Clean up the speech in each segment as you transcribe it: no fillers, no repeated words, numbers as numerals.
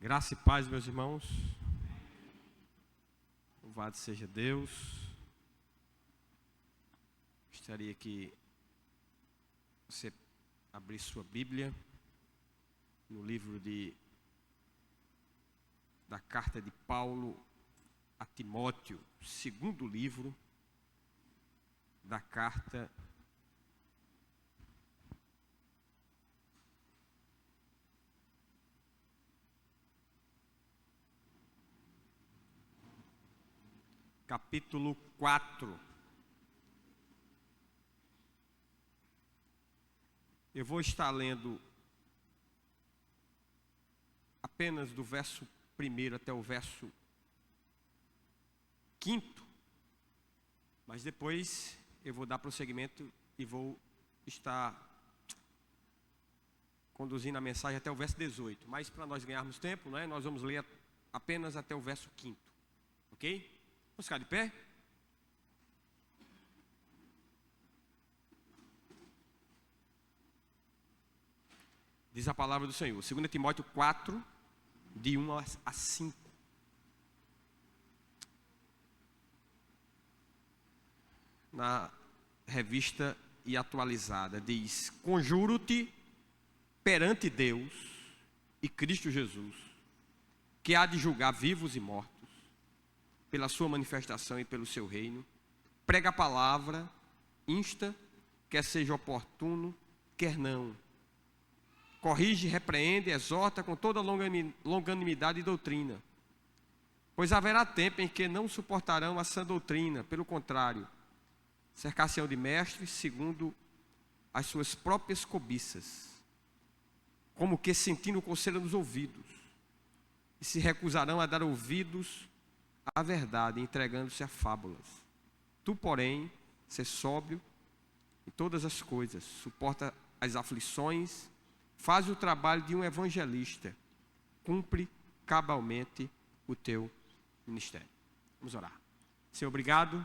Graça e paz, meus irmãos. Louvado seja Deus. Gostaria que você abrisse sua Bíblia no livro da carta de Paulo a Timóteo, segundo livro da carta capítulo 4. Eu vou estar lendo apenas do verso 1 até o verso 5, mas depois eu vou dar prosseguimento e vou estar conduzindo a mensagem até o verso 18. Mas para nós ganharmos tempo, nós vamos ler apenas até o verso 5, ok? Vamos ficar de pé? Diz a palavra do Senhor, 2 Timóteo 4, de 1 a 5. Na revista e atualizada, diz: Conjuro-te perante Deus e Cristo Jesus, que há de julgar vivos e mortos, pela sua manifestação e pelo seu reino. Prega a palavra, insta, quer seja oportuno, quer não. Corrige, repreende, exorta com toda longanimidade e doutrina. Pois haverá tempo em que não suportarão a sã doutrina, pelo contrário, cercar-se-ão de mestres segundo as suas próprias cobiças, como que sentindo coceira nos ouvidos, e se recusarão a dar ouvidos à verdade, entregando-se a fábulas. Tu, porém, sê sóbrio em todas as coisas, suporta as aflições, faz o trabalho de um evangelista, cumpre cabalmente o teu ministério. Vamos orar. Senhor, obrigado.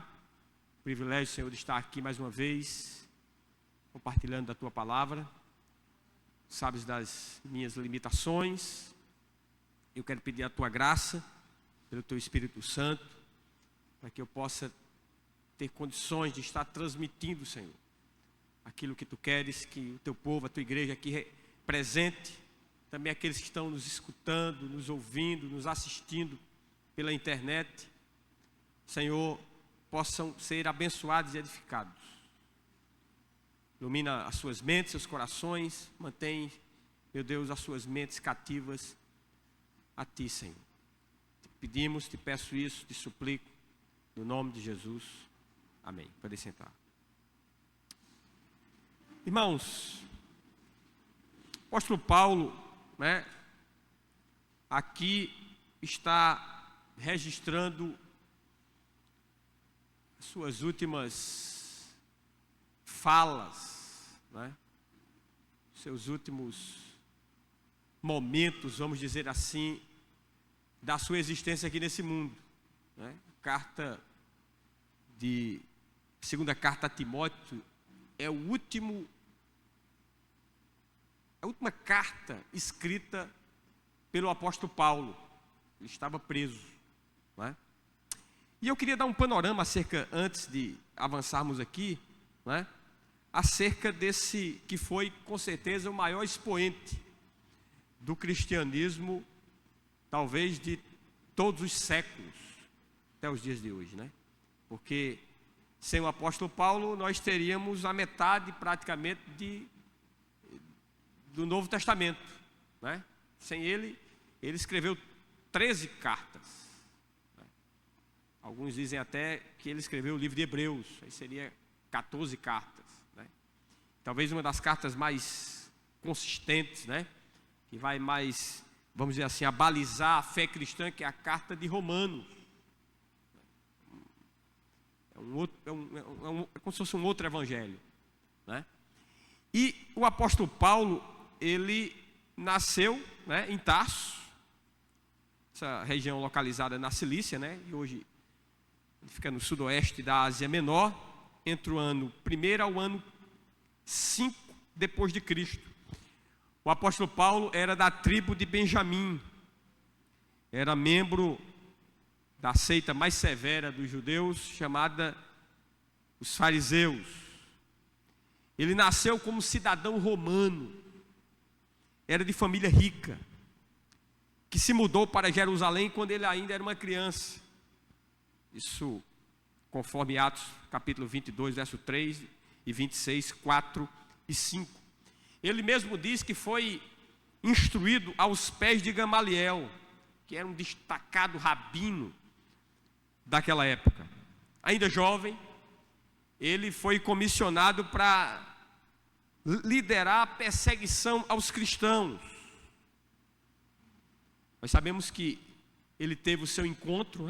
Privilégio, Senhor, de estar aqui mais uma vez, compartilhando da tua palavra. Sabes das minhas limitações. Eu quero pedir a tua graça, pelo teu Espírito Santo, para que eu possa ter condições de estar transmitindo, Senhor, aquilo que tu queres que o teu povo, a tua igreja aqui represente, também aqueles que estão nos escutando, nos ouvindo, nos assistindo pela internet, Senhor, possam ser abençoados e edificados. Ilumina as suas mentes, seus corações, mantém, meu Deus, as suas mentes cativas a ti, Senhor. Pedimos, te peço isso, te suplico, no nome de Jesus, amém. Pode sentar. Irmãos, o apóstolo Paulo, aqui está registrando suas últimas falas, seus últimos momentos, vamos dizer assim, da sua existência aqui nesse mundo. Segunda carta a Timóteo é a última carta escrita pelo apóstolo Paulo. Ele estava preso, E eu queria dar um panorama antes de avançarmos aqui, acerca desse que foi com certeza o maior expoente do cristianismo, talvez de todos os séculos, até os dias de hoje, Porque sem o apóstolo Paulo, nós teríamos a metade praticamente do Novo Testamento, Sem ele escreveu 13 cartas. Alguns dizem até que ele escreveu o livro de Hebreus, aí seria 14 cartas, Talvez uma das cartas mais consistentes, que vai mais, vamos dizer assim, abalizar a fé cristã, que é a carta de Romanos. É como se fosse um outro evangelho, E o apóstolo Paulo, ele nasceu, em Tarso, essa região localizada na Cilícia, E hoje ele fica no sudoeste da Ásia Menor, entre o ano 1 ao ano 5 depois de Cristo. O apóstolo Paulo era da tribo de Benjamim, era membro da seita mais severa dos judeus, chamada os fariseus. Ele nasceu como cidadão romano, era de família rica, que se mudou para Jerusalém quando ele ainda era uma criança. Isso conforme Atos capítulo 22, verso 3 e 26, 4 e 5. Ele mesmo diz que foi instruído aos pés de Gamaliel, que era um destacado rabino daquela época. Ainda jovem, ele foi comissionado para liderar a perseguição aos cristãos. Nós sabemos que ele teve o seu encontro,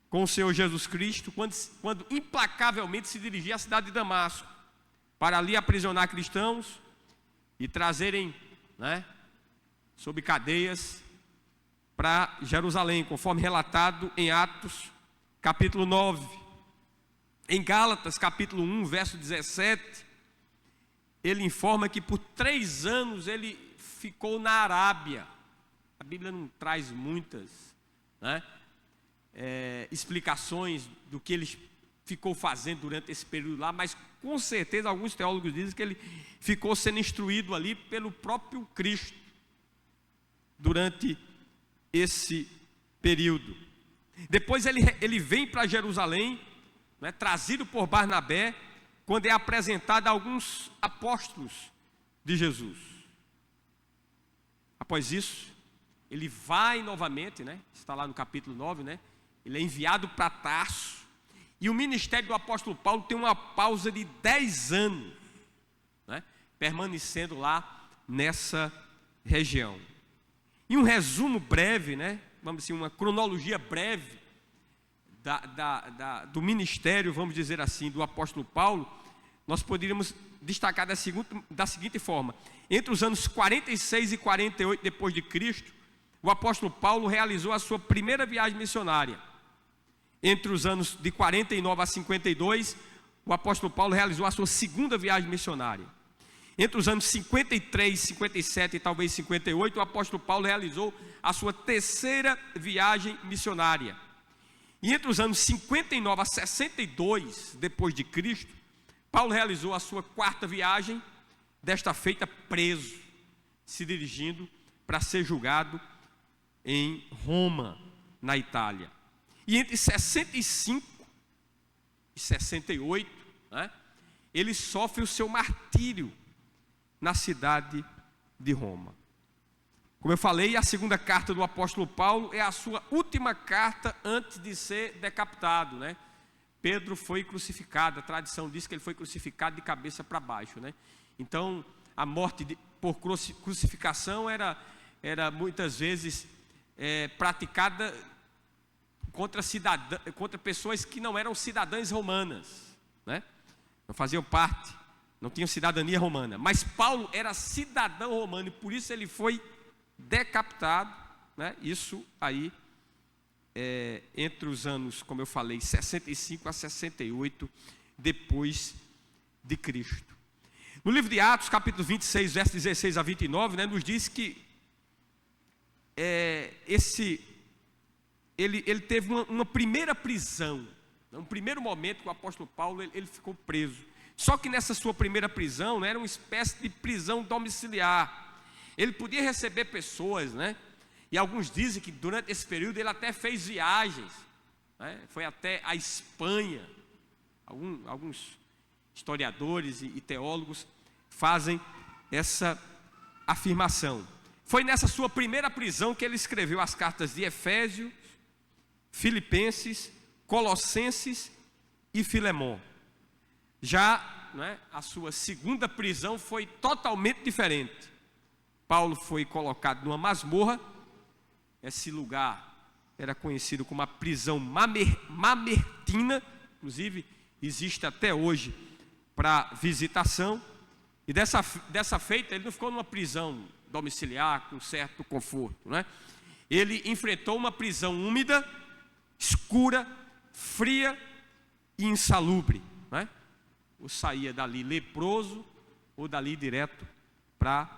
com o Senhor Jesus Cristo, quando implacavelmente se dirigia à cidade de Damasco, para ali aprisionar cristãos e trazerem, sob cadeias, para Jerusalém, conforme relatado em Atos capítulo 9. Em Gálatas capítulo 1, verso 17, ele informa que por 3 anos ele ficou na Arábia. A Bíblia não traz muitas explicações do que ele ficou fazendo durante esse período lá, mas com certeza alguns teólogos dizem que ele ficou sendo instruído ali pelo próprio Cristo durante esse período. Depois ele vem para Jerusalém, trazido por Barnabé, quando é apresentado a alguns apóstolos de Jesus. Após isso, ele vai novamente, está lá no capítulo 9, ele é enviado para Tarso, e o ministério do apóstolo Paulo tem uma pausa de 10 anos, permanecendo lá nessa região. E um resumo breve, vamos dizer, uma cronologia breve do ministério, vamos dizer assim, do apóstolo Paulo, nós poderíamos destacar da seguinte forma: entre os anos 46 e 48 depois de Cristo, o apóstolo Paulo realizou a sua primeira viagem missionária. Entre os anos de 49 a 52, o apóstolo Paulo realizou a sua segunda viagem missionária. Entre os anos 53, 57 e talvez 58, o apóstolo Paulo realizou a sua terceira viagem missionária. E entre os anos 59 a 62 depois de Cristo, Paulo realizou a sua quarta viagem, desta feita preso, se dirigindo para ser julgado em Roma, na Itália. E entre 65 e 68, ele sofre o seu martírio na cidade de Roma. Como eu falei, a segunda carta do apóstolo Paulo é a sua última carta antes de ser decapitado, Pedro foi crucificado, a tradição diz que ele foi crucificado de cabeça para baixo, Então, a morte por crucificação era muitas vezes praticada contra pessoas que não eram cidadãs romanas, não faziam parte, não tinham cidadania romana. Mas Paulo era cidadão romano e por isso ele foi decapitado, isso aí entre os anos, como eu falei, 65 a 68 depois de Cristo. No livro de Atos, capítulo 26, versos 16 a 29, nos diz que ele teve uma primeira prisão, um primeiro momento que o apóstolo Paulo ele ficou preso. Só que nessa sua primeira prisão, era uma espécie de prisão domiciliar. Ele podia receber pessoas, e alguns dizem que durante esse período ele até fez viagens, foi até a Espanha. Alguns historiadores e teólogos fazem essa afirmação. Foi nessa sua primeira prisão que ele escreveu as cartas de Efésios, Filipenses, Colossenses e Filemão. Já a sua segunda prisão foi totalmente diferente. Paulo foi colocado numa masmorra. Esse lugar era conhecido como a prisão mamertina, inclusive existe até hoje para visitação. E dessa feita ele não ficou numa prisão domiciliar com certo conforto, Ele enfrentou uma prisão úmida, escura, fria e insalubre, Ou saía dali leproso, ou dali direto para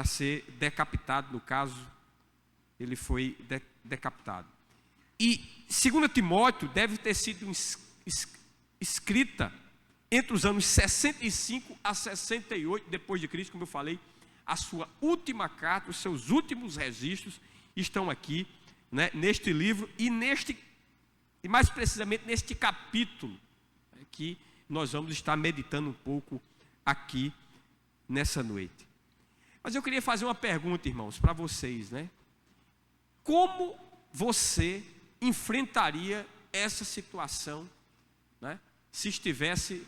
ser decapitado, no caso ele foi decapitado. E 2 Timóteo deve ter sido escrita entre os anos 65 a 68 depois de Cristo, como eu falei. A sua última carta, os seus últimos registros estão aqui, né, neste livro e mais precisamente neste capítulo que nós vamos estar meditando um pouco aqui nessa noite. Mas eu queria fazer uma pergunta, irmãos, para vocês, né? Como você enfrentaria essa situação, né, se estivesse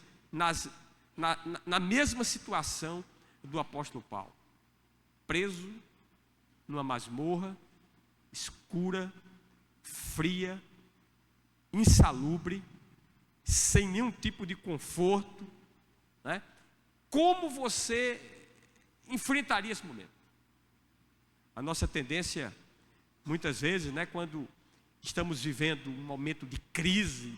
na mesma situação do apóstolo Paulo? Preso numa masmorra escura, fria, insalubre, sem nenhum tipo de conforto, né? Como você enfrentaria esse momento? A nossa tendência, muitas vezes, né, quando estamos vivendo um momento de crise,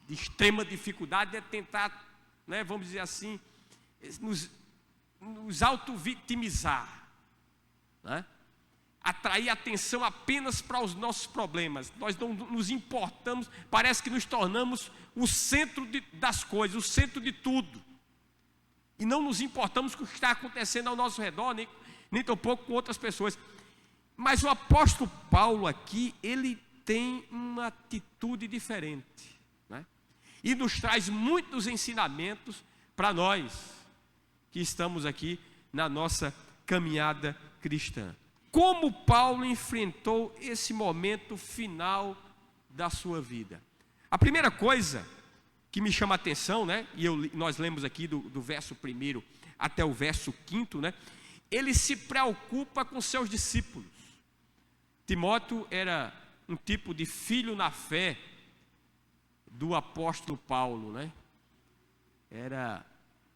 de extrema dificuldade, é tentar, né, vamos dizer assim, nos auto-vitimizar, né? Atrair atenção apenas para os nossos problemas. Nós não nos importamos, parece que nos tornamos o centro das coisas, o centro de tudo. E não nos importamos com o que está acontecendo ao nosso redor, nem tampouco com outras pessoas. Mas o apóstolo Paulo aqui, ele tem uma atitude diferente, né? E nos traz muitos ensinamentos para nós que estamos aqui na nossa caminhada cristã. Como Paulo enfrentou esse momento final da sua vida? A primeira coisa que me chama a atenção, né, e nós lemos aqui do verso 1 até o verso 5, né, ele se preocupa com seus discípulos. Timóteo era um tipo de filho na fé do apóstolo Paulo, né? Era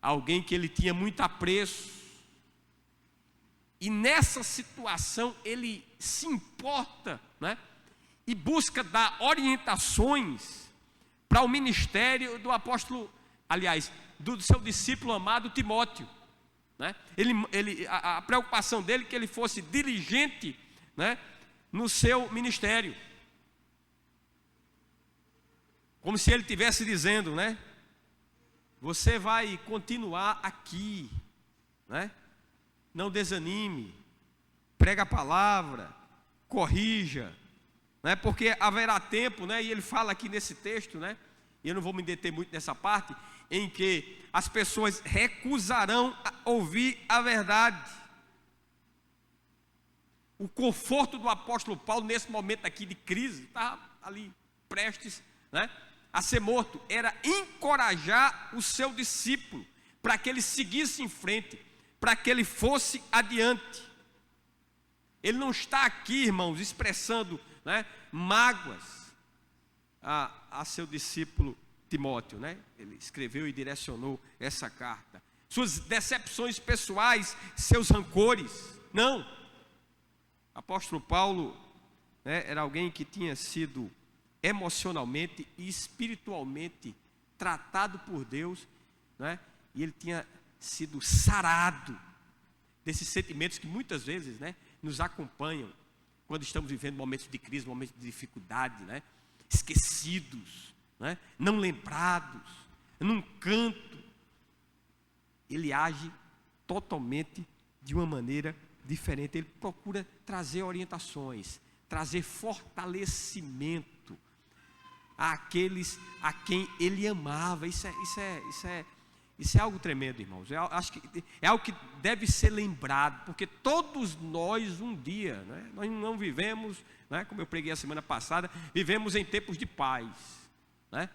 alguém que ele tinha muito apreço. E nessa situação ele se importa, né, e busca dar orientações para o ministério do apóstolo, aliás, do seu discípulo amado Timóteo, né? A preocupação dele é que ele fosse diligente, né, no seu ministério. Como se ele estivesse dizendo, né, você vai continuar aqui, né? Não desanime, prega a palavra, corrija, né? Porque haverá tempo, né? E ele fala aqui nesse texto, né? E eu não vou me deter muito nessa parte, em que as pessoas recusarão ouvir a verdade. O conforto do apóstolo Paulo nesse momento aqui de crise, estava ali prestes, né, a ser morto, era encorajar o seu discípulo para que ele seguisse em frente, para que ele fosse adiante. Ele não está aqui, irmãos, expressando, né, mágoas a seu discípulo Timóteo, né? Ele escreveu e direcionou essa carta. Suas decepções pessoais, seus rancores, não. O apóstolo Paulo, né, era alguém que tinha sido emocionalmente e espiritualmente tratado por Deus, né? E ele tinha sido sarado desses sentimentos que muitas vezes, né, nos acompanham quando estamos vivendo momentos de crise, momentos de dificuldade, né? Esquecidos, né? Não lembrados, num canto. Ele age totalmente de uma maneira diferente. Ele procura trazer orientações, trazer fortalecimento àqueles a quem ele amava. Isso é algo tremendo, irmãos. Eu acho que é algo que deve ser lembrado, porque todos nós um dia, né, nós não vivemos, né, como eu preguei a semana passada, vivemos em tempos de paz, né?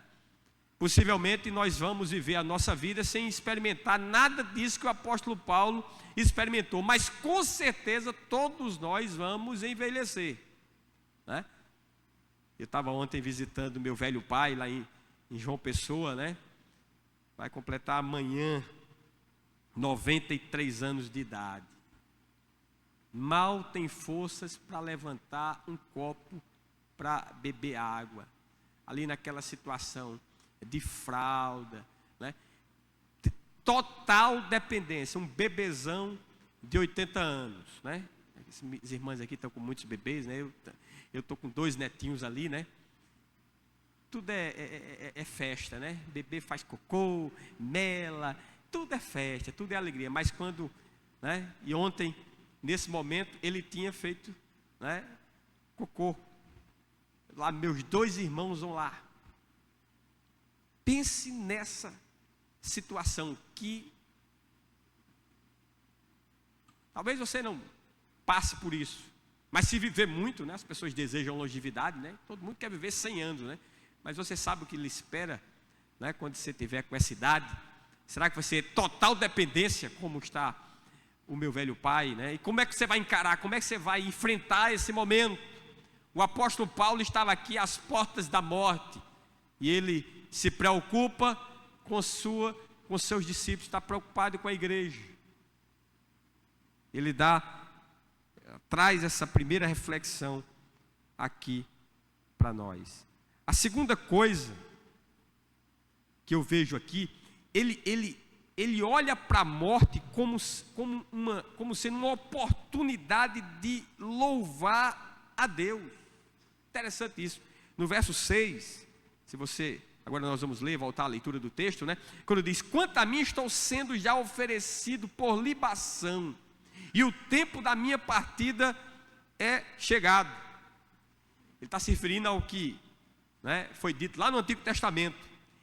Possivelmente nós vamos viver a nossa vida sem experimentar nada disso que o apóstolo Paulo experimentou, mas com certeza todos nós vamos envelhecer, né? Eu estava ontem visitando meu velho pai lá em João Pessoa, né? Vai completar amanhã 93 anos de idade. Mal tem forças para levantar um copo para beber água. Ali naquela situação de fralda, né? Total dependência, um bebezão de 80 anos, né? As irmãs aqui estão com muitos bebês, né? Eu estou com 2 netinhos ali, né? Tudo é festa, né? Bebê faz cocô, mela, tudo é festa, tudo é alegria. Mas quando, né? E ontem, nesse momento, ele tinha feito, né? Cocô. Lá, meus 2 irmãos vão lá. Pense nessa situação que talvez você não passe por isso, mas se viver muito, né? As pessoas desejam longevidade, né? Todo mundo quer viver 100 anos, né? Mas você sabe o que lhe espera, né? Quando você tiver com essa idade? Será que vai ser total dependência, como está o meu velho pai, né? E como é que você vai encarar, como é que você vai enfrentar esse momento? O apóstolo Paulo estava aqui às portas da morte, e ele se preocupa com seus discípulos, está preocupado com a igreja. Ele traz essa primeira reflexão aqui para nós. A segunda coisa que eu vejo aqui, ele olha para a morte como sendo uma oportunidade de louvar a Deus. Interessante isso. No verso 6, se você, agora nós vamos ler, voltar à leitura do texto, né? Quando diz: quanto a mim, estou sendo já oferecido por libação, e o tempo da minha partida é chegado. Ele está se referindo ao que, né, foi dito lá no Antigo Testamento.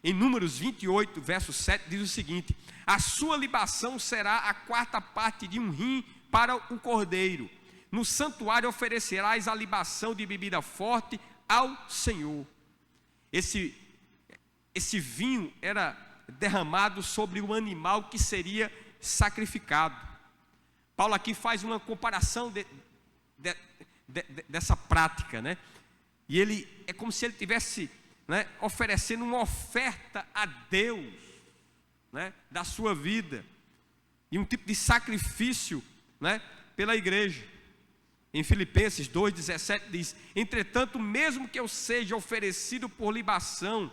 Em Números 28, verso 7, diz o seguinte: a sua libação será a 4ª parte de um rim para o cordeiro. No santuário oferecerás a libação de bebida forte ao Senhor. Esse vinho era derramado sobre o animal que seria sacrificado. Paulo aqui faz uma comparação dessa prática, né? E ele é como se ele tivesse, né, oferecendo uma oferta a Deus, né, da sua vida, e um tipo de sacrifício, né, pela igreja. Em Filipenses 2,17 diz: entretanto, mesmo que eu seja oferecido por libação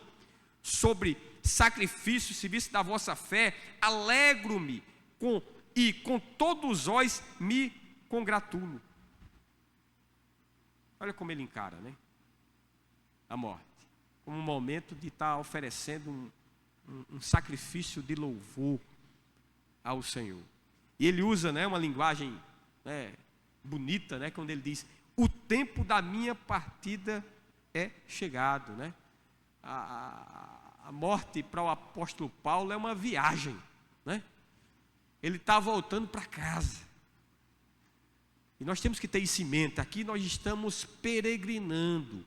sobre sacrifício, serviço da vossa fé, alegro-me com todos vós me congratulo. Olha como ele encara, né? A morte como um momento de estar oferecendo um sacrifício de louvor ao Senhor. E ele usa, né, uma linguagem, né, bonita, né, quando ele diz: o tempo da minha partida é chegado, né? A morte para o apóstolo Paulo é uma viagem, né? Ele está voltando para casa. E nós temos que ter isso em mente. Aqui nós estamos peregrinando.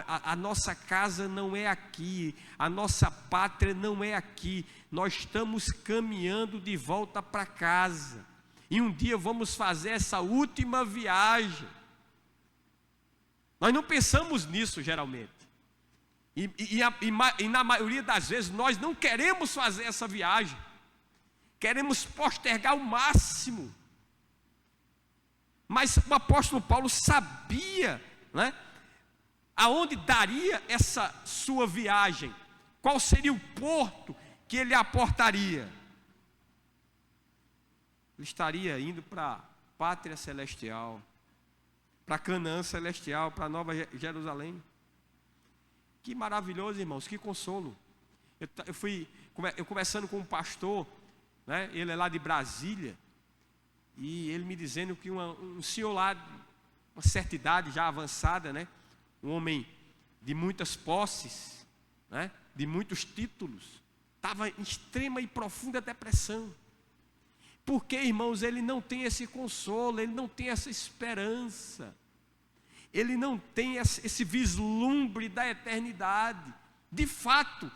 A nossa casa não é aqui, a nossa pátria não é aqui. Nós estamos caminhando de volta para casa. E um dia vamos fazer essa última viagem. Nós não pensamos nisso geralmente. E na maioria das vezes nós não queremos fazer essa viagem. Queremos postergar ao máximo. Mas o apóstolo Paulo sabia, né, aonde daria essa sua viagem, qual seria o porto que ele aportaria. Ele estaria indo para a pátria celestial, para Canaã celestial, para Nova Jerusalém. Que maravilhoso, irmãos, que consolo. Eu conversando com um pastor, né, ele é lá de Brasília, e ele me dizendo que um senhor lá, uma certa idade já avançada, né, um homem de muitas posses, né, de muitos títulos, estava em extrema e profunda depressão. Porque, irmãos, ele não tem esse consolo, ele não tem essa esperança, ele não tem esse vislumbre da eternidade. De fato,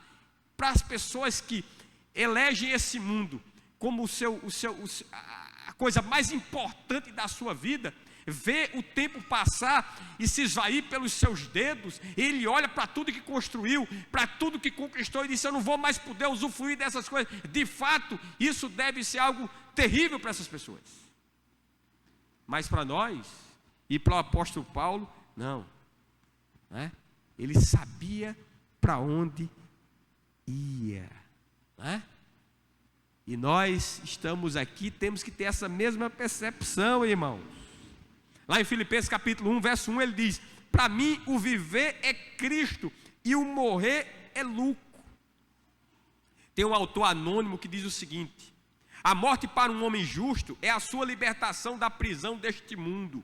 para as pessoas que elegem esse mundo como a coisa mais importante da sua vida, vê o tempo passar e se esvair pelos seus dedos, ele olha para tudo que construiu, para tudo que conquistou e diz: eu não vou mais poder usufruir dessas coisas. De fato, isso deve ser algo terrível para essas pessoas. Mas para nós, e para o apóstolo Paulo, não, né? Ele sabia para onde ia, né? E nós estamos aqui, temos que ter essa mesma percepção, irmãos. Lá em Filipenses capítulo 1, verso 1, ele diz: para mim o viver é Cristo e o morrer é lucro. Tem um autor anônimo que diz o seguinte: a morte para um homem justo é a sua libertação da prisão deste mundo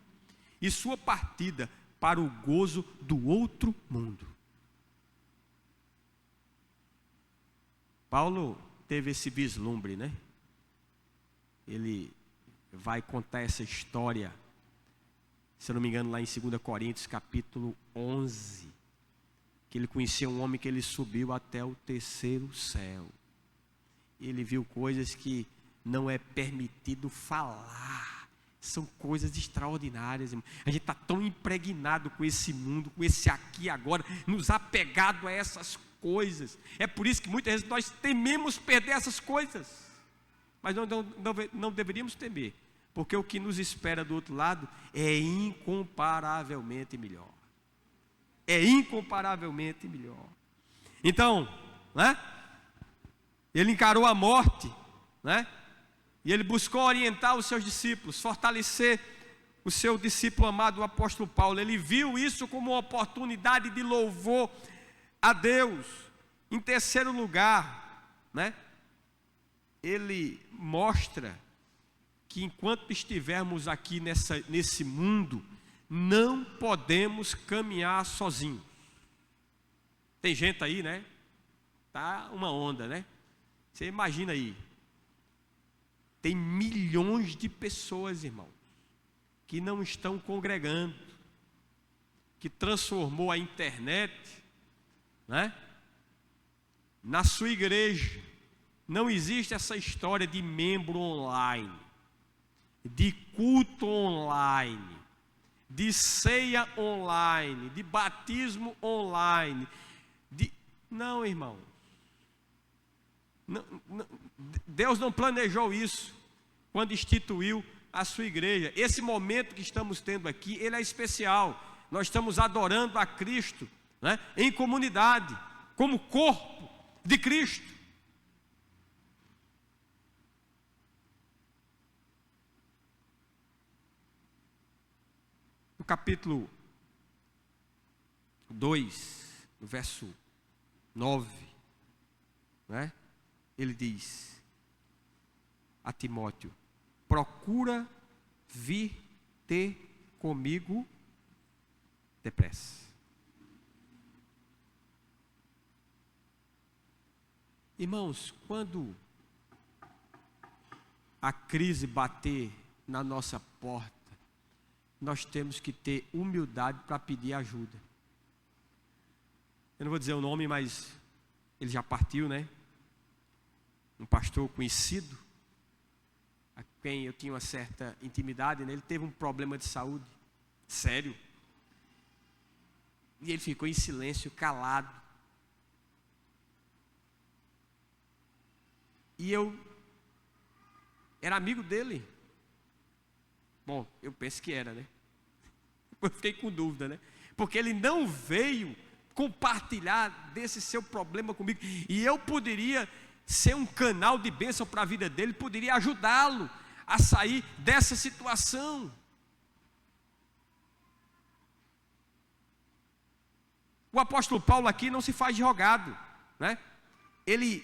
e sua partida para o gozo do outro mundo. Paulo teve esse vislumbre, né? Ele vai contar essa história, se eu não me engano, lá em 2 Coríntios capítulo 11, que ele conhecia um homem que ele subiu até o terceiro céu. Ele viu coisas que não é permitido falar. São coisas extraordinárias, irmão. A gente está tão impregnado com esse mundo, com esse aqui agora, nos apegado a essas coisas. É por isso que muitas vezes nós tememos perder essas coisas. Mas não deveríamos temer, porque o que nos espera do outro lado é incomparavelmente melhor. É incomparavelmente melhor. Então, né? Ele encarou a morte, né? E ele buscou orientar os seus discípulos, fortalecer o seu discípulo amado, o apóstolo Paulo. Ele viu isso como uma oportunidade de louvor a Deus. Em terceiro lugar, né? Ele mostra que enquanto estivermos aqui nesse mundo, não podemos caminhar sozinhos. Tem gente aí, né? Tá uma onda, né? Você imagina aí. Tem milhões de pessoas, irmão, que não estão congregando, que transformou a internet, né, na sua igreja. Não existe essa história de membro online, de culto online, de ceia online, de batismo online. Não, irmão. Deus não planejou isso quando instituiu a sua igreja. Esse momento que estamos tendo aqui, ele é especial. Nós estamos adorando a Cristo, né, em comunidade, como corpo de Cristo. No capítulo 2, no verso 9, né? Ele diz a Timóteo: procura vir ter comigo depressa. Irmãos, quando a crise bater na nossa porta, nós temos que ter humildade para pedir ajuda. Eu não vou dizer o nome, mas ele já partiu, né? Um pastor conhecido, a quem eu tinha uma certa intimidade, né? Ele teve um problema de saúde sério, e ele ficou em silêncio, calado. E eu era amigo dele. Bom, eu penso que era, né? Eu fiquei com dúvida, né? Porque ele não veio compartilhar desse seu problema comigo, e eu poderia ser um canal de bênção para a vida dele, poderia ajudá-lo a sair dessa situação. O apóstolo Paulo aqui não se faz de rogado, né? Ele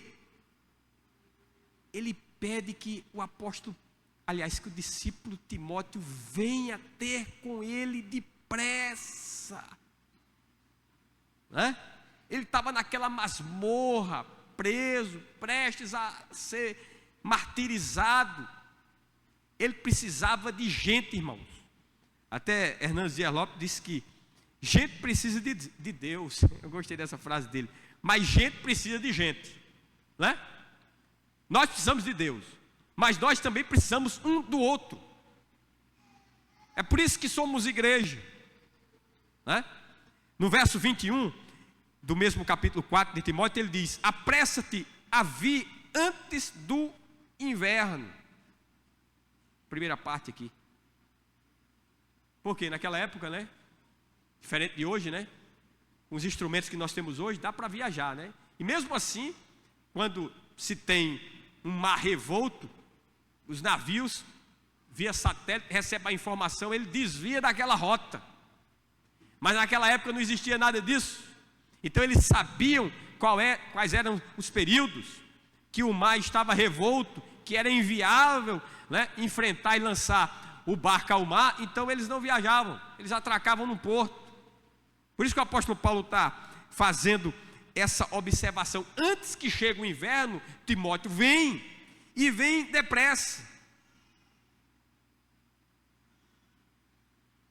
pede que o apóstolo, aliás, que o discípulo Timóteo venha ter com ele depressa, né? Ele estava naquela masmorra, preso, prestes a ser martirizado. Ele precisava de gente, irmãos. Até Hernandes Dias Lopes disse que gente precisa de Deus. Eu gostei dessa frase dele. Mas gente precisa de gente, né? Nós precisamos de Deus, mas nós também precisamos um do outro. É por isso que somos igreja, né? No verso 21 do mesmo capítulo 4 de Timóteo, ele diz: apressa-te a vir antes do inverno. Primeira parte aqui. Porque naquela época, né, diferente de hoje, né, os instrumentos que nós temos hoje, dá para viajar, né? E mesmo assim, quando se tem um mar revolto, os navios via satélite, recebe a informação, ele desvia daquela rota. Mas naquela época não existia nada disso. Então eles sabiam quais eram os períodos que o mar estava revolto, que era inviável, né, enfrentar e lançar o barco ao mar. Então eles não viajavam, eles atracavam no porto. Por isso que o apóstolo Paulo está fazendo essa observação. Antes que chegue o inverno, Timóteo vem, e vem depressa.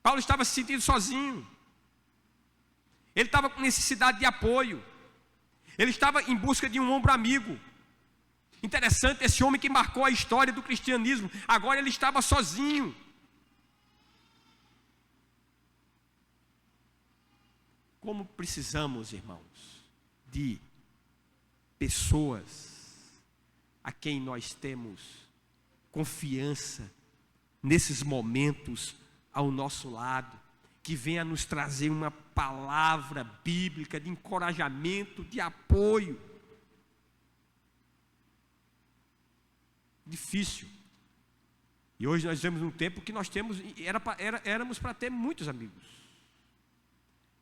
Paulo estava se sentindo sozinho. Ele estava com necessidade de apoio. Ele estava em busca de um ombro amigo. Interessante, esse homem que marcou a história do cristianismo, agora ele estava sozinho. Como precisamos, irmãos, de pessoas a quem nós temos confiança nesses momentos ao nosso lado, que venha nos trazer uma palavra bíblica de encorajamento, de apoio. Difícil. E hoje nós vivemos um tempo que nós temos, éramos para ter muitos amigos.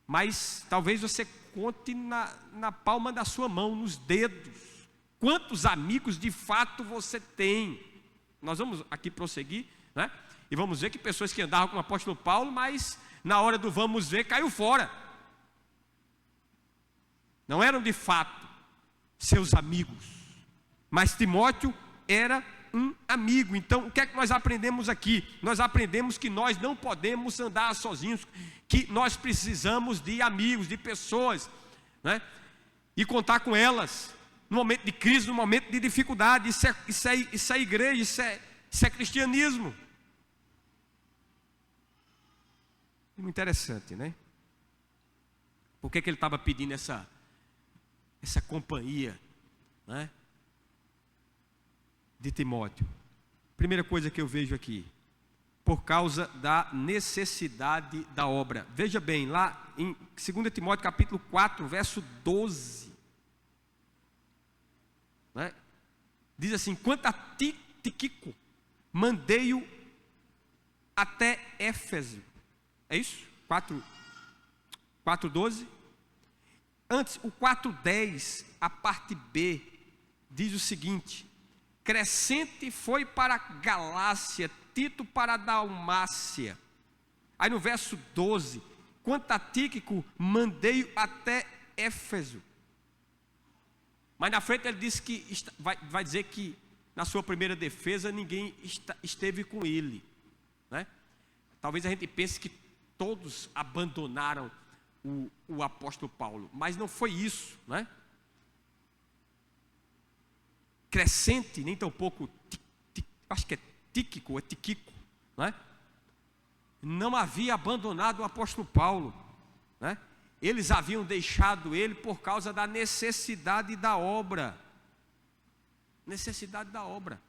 Mas talvez você conte na palma da sua mão, nos dedos, quantos amigos de fato você tem. Nós vamos aqui prosseguir, né? E vamos ver que pessoas que andavam com o apóstolo Paulo, mas na hora do vamos ver, caiu fora. Não eram de fato seus amigos, mas Timóteo era um amigo. Então o que é que nós aprendemos aqui? Nós aprendemos que nós não podemos andar sozinhos, que nós precisamos de amigos, de pessoas, né? E contar com elas no momento de crise, no momento de dificuldade. Isso é igreja, isso é cristianismo. Muito interessante, né? Por que ele estava pedindo essa companhia, né, de Timóteo? Primeira coisa que eu vejo aqui, por causa da necessidade da obra. Veja bem, lá em 2 Timóteo capítulo 4, verso 12, né? Diz assim: quanto a Tíquico, mandei-o até Éfeso. É isso? 4:12. Antes, o 4:10, a parte B, diz o seguinte: Crescente foi para Galácia, Tito para Dalmácia. Aí no verso 12, quanto a Tíquico, mandei até Éfeso. Mas na frente ele disse que vai dizer que na sua primeira defesa ninguém esteve com ele, né? Talvez a gente pense que todos abandonaram o apóstolo Paulo, mas não foi isso, né? Crescente, nem tão pouco, acho que é Tíquico, né? Não havia abandonado o apóstolo Paulo, né? Eles haviam deixado ele por causa da necessidade da obra. Necessidade da obra,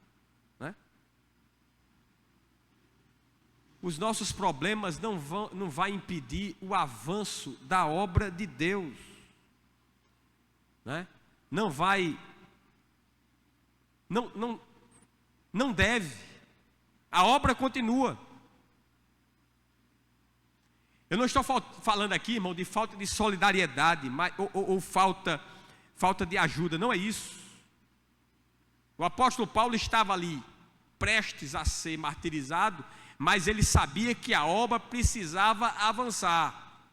né? Os nossos problemas não vai impedir o avanço da obra de Deus, né? Não deve. A obra continua. Eu não estou falando aqui, irmão, de falta de solidariedade, ou falta de ajuda. Não é isso. O apóstolo Paulo estava ali, prestes a ser martirizado, mas ele sabia que a obra precisava avançar.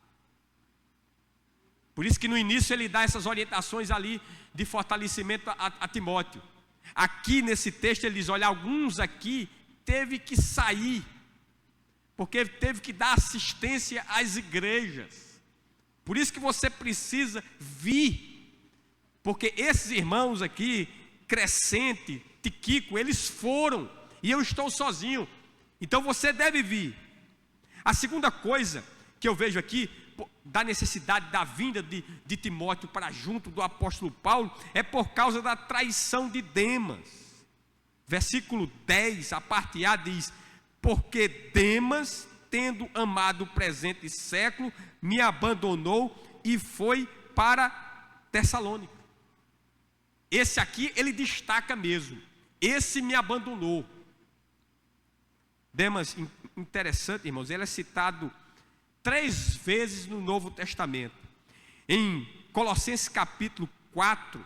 Por isso que no início ele dá essas orientações ali de fortalecimento a Timóteo. Aqui nesse texto ele diz: olha, alguns aqui teve que sair, porque teve que dar assistência às igrejas. Por isso que você precisa vir, porque esses irmãos aqui, Crescente, Tíquico, eles foram, e eu estou sozinho. Então você deve vir. A segunda coisa que eu vejo aqui, da necessidade da vinda de Timóteo para junto do apóstolo Paulo, é por causa da traição de Demas. Versículo 10, a parte A diz: porque Demas, tendo amado o presente século, me abandonou e foi para Tessalônica. Esse aqui ele destaca mesmo: esse me abandonou. Demas, interessante, irmãos, ele é citado 3 vezes no Novo Testamento. Em Colossenses capítulo 4,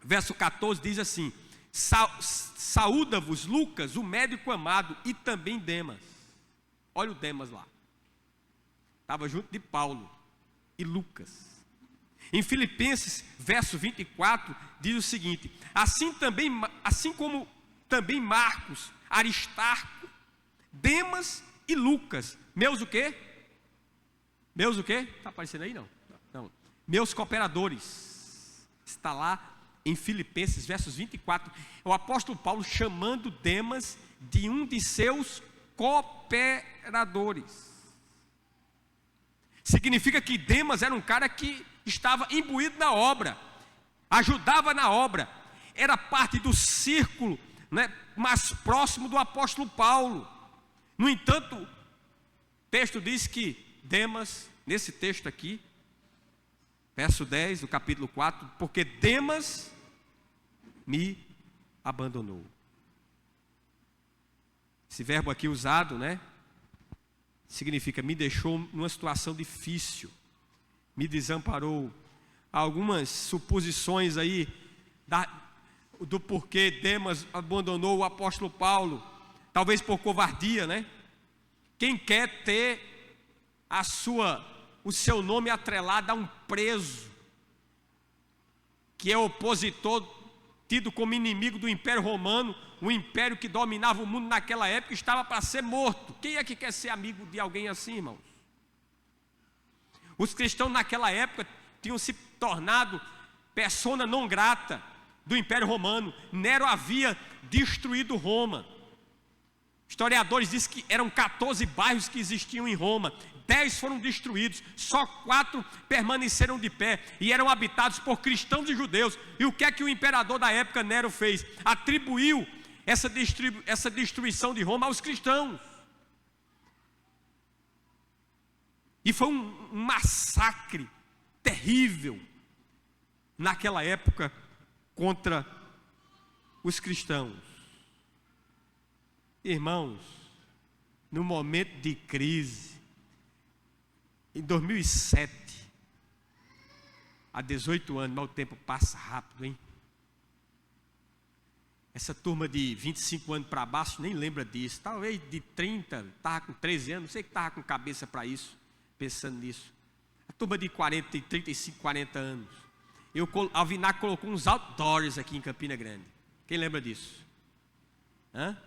verso 14, diz assim: saúda-vos Lucas, o médico amado, e também Demas. Olha o Demas lá, estava junto de Paulo e Lucas. Em Filipenses, verso 24, diz o seguinte: assim como também Marcos, Aristarco, Demas e Lucas, meus o quê? Meus o quê? Está aparecendo aí? Não. Meus cooperadores. Está lá em Filipenses, versos 24. O apóstolo Paulo chamando Demas de um de seus cooperadores. Significa que Demas era um cara que estava imbuído na obra, ajudava na obra, era parte do círculo, né, mais próximo do apóstolo Paulo. No entanto, o texto diz que Demas, nesse texto aqui, verso 10 do capítulo 4, porque Demas me abandonou. Esse verbo aqui usado, né, significa me deixou numa situação difícil, me desamparou. Há algumas suposições aí do porquê Demas abandonou o apóstolo Paulo, talvez por covardia, né? Quem quer ter o seu nome atrelado a um preso, que é opositor, tido como inimigo do Império Romano, o império que dominava o mundo naquela época, estava para ser morto. Quem é que quer ser amigo de alguém assim, irmãos? Os cristãos naquela época tinham se tornado persona non grata do Império Romano. Nero havia destruído Roma. Historiadores dizem que eram 14 bairros que existiam em Roma, 10 foram destruídos, só 4 permaneceram de pé e eram habitados por cristãos e judeus. E o que é que o imperador da época, Nero, fez? Atribuiu essa destruição de Roma aos cristãos. E foi um massacre terrível naquela época contra os cristãos. Irmãos, no momento de crise, em 2007, há 18 anos, mas o tempo passa rápido, hein? Essa turma de 25 anos para baixo nem lembra disso. Talvez de 30, estava com 13 anos, não sei que estava com cabeça para isso, pensando nisso. A turma de 40, 35, 40 anos. A Vinac colocou uns outdoors aqui em Campina Grande. Quem lembra disso? Hã?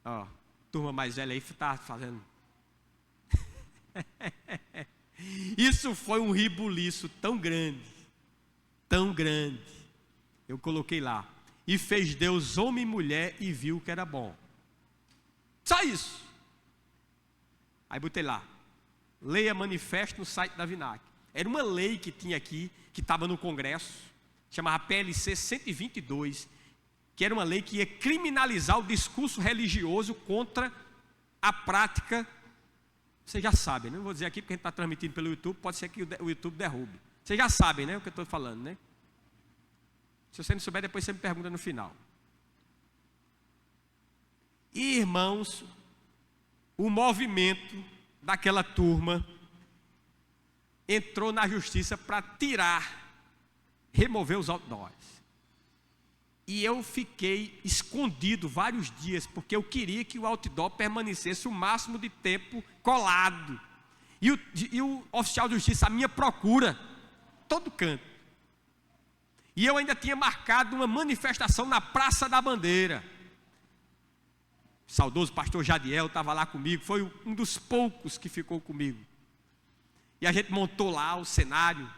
Ó, turma mais velha aí está fazendo. Isso foi um ribuliço tão grande, tão grande. Eu coloquei lá: e fez Deus homem e mulher e viu que era bom. Só isso. Aí botei lá: leia manifesto no site da Vinac. Era uma lei que tinha aqui, que estava no Congresso, chamava PLC 122, que era uma lei que ia criminalizar o discurso religioso contra a prática. Vocês já sabem, né? Não vou dizer aqui porque a gente está transmitindo pelo YouTube, pode ser que o YouTube derrube. Vocês já sabem, né, o que eu estou falando, né? Se você não souber, depois você me pergunta no final. E, irmãos, o movimento daquela turma entrou na justiça para remover os outdoors. E eu fiquei escondido vários dias, porque eu queria que o outdoor permanecesse o máximo de tempo colado. E o oficial de justiça, a minha procura, todo canto. E eu ainda tinha marcado uma manifestação na Praça da Bandeira. O saudoso pastor Jadiel estava lá comigo, foi um dos poucos que ficou comigo. E a gente montou lá o cenário.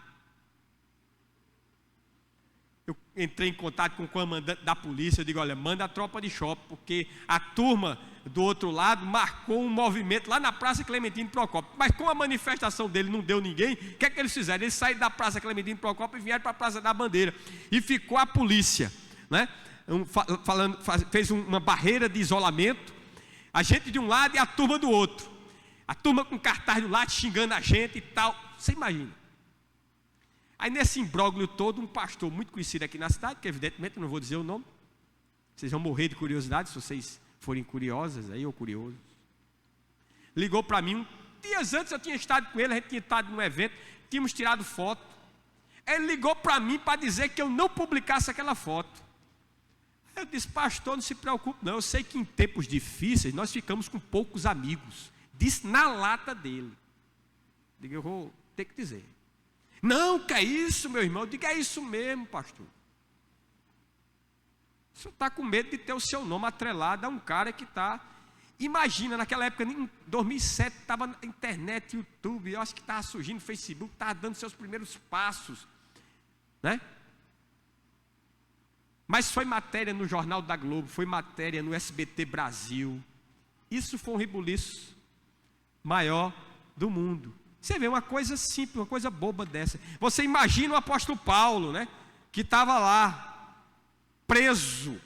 Eu entrei em contato com o comandante da polícia, eu digo: olha, manda a tropa de choque, porque a turma do outro lado marcou um movimento lá na Praça Clementino Procópio. Mas com a manifestação dele não deu ninguém, o que é que eles fizeram? Eles saíram da Praça Clementino Procópio e vieram para a Praça da Bandeira. E ficou a polícia, né? Fez uma barreira de isolamento, a gente de um lado e a turma do outro. A turma com cartaz do lado xingando a gente e tal. Você imagina. Aí nesse imbróglio todo, um pastor muito conhecido aqui na cidade, que evidentemente eu não vou dizer o nome, vocês vão morrer de curiosidade se vocês forem curiosas aí ou curiosos. Ligou para mim, dias antes eu tinha estado com ele, a gente tinha estado num evento, tínhamos tirado foto. Ele ligou para mim para dizer que eu não publicasse aquela foto. Eu disse, pastor, não se preocupe não, eu sei que em tempos difíceis nós ficamos com poucos amigos. Disse na lata dele. Digo, eu vou ter que dizer. Não, que é isso, meu irmão? Eu digo, é isso mesmo, pastor. O senhor está com medo de ter o seu nome atrelado a um cara que está... Imagina, naquela época, em 2007, estava na internet, YouTube, eu acho que estava surgindo, Facebook, estava dando seus primeiros passos, né? Mas foi matéria no Jornal da Globo, foi matéria no SBT Brasil. Isso foi um rebuliço maior do mundo. Você vê uma coisa simples, uma coisa boba dessa. Você imagina o apóstolo Paulo, né? Que estava lá, preso,